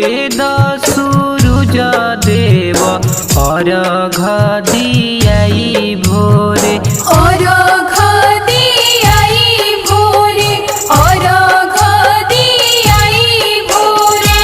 द सूरज देव अर्घ दियाई भोरे अर्घ दियाई भोरे अर्घ दियाई भोरे।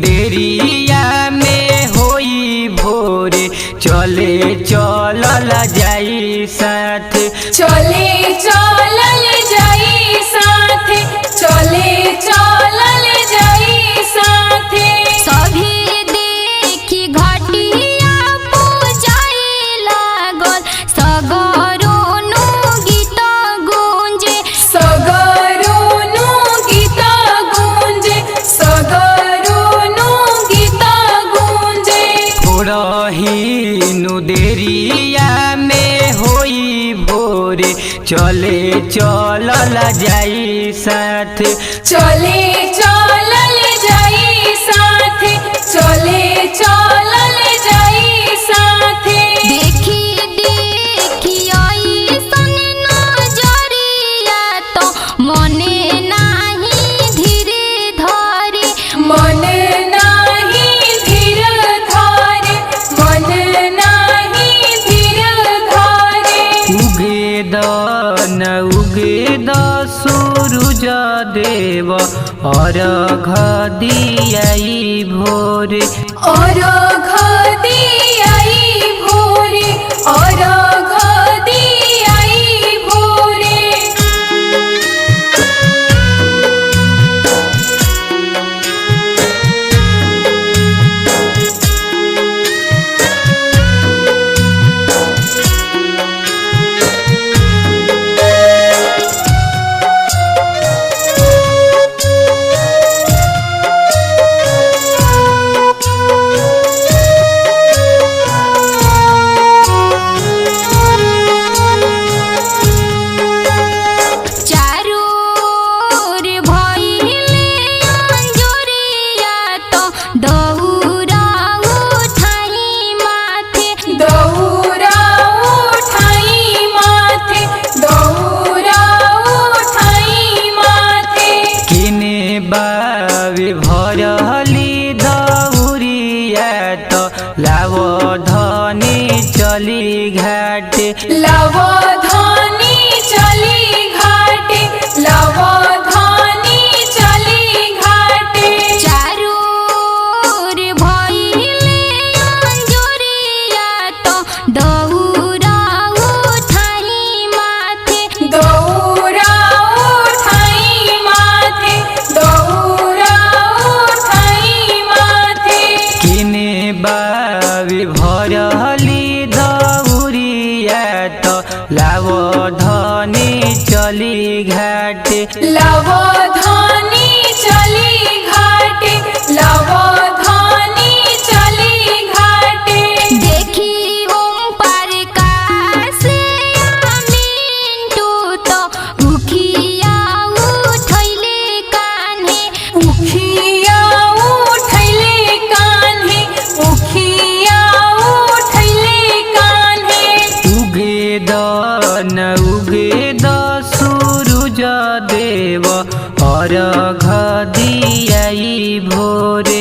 देरिया में होई भोरे चले चलल जाई साथ चले चलल जाई साथ चले चलल जाई साथ। सभी देखी घटिया पूजाए लागल सगरोनु गीत गूंजे सगरोनु गीत गूंजे सगरोनु गीत गूंजे। थोड़हीनु देरिया में होई भोरे चले चलल जाई साथ चले चलल जाई साथ चले चलल जाई साथ। देखी देखी ऐसन नजरिया तो मने नाही धीरे धरे मन नाही धीर धारे मन नाही धीर धारे। उगे द सूरज देव अर्घ दियाई भोरे अर्घ दियाई भोरे अर्घ दियाई भोरे। भरली दौरिया तो लावधनी चली घाट लावधनी चली घाट लावधनी चली घाट। चारू ओर भइले अंजोरिया तो दौरा उठाई माथे दौरा उठाई माथे दौरा उठाई माथे। किने बावी भरली दौरिया तो लावधनी चली घाट लावधनी चली घाट लावधनी चली घाट। देखी ओम प्रकाश मिंटू तो उखिया उठैले कान्हे उखिया उठैले कान्हे उखिया उठैले कान्हे। उगे द सूरज देव अर्घ दियाई भोरे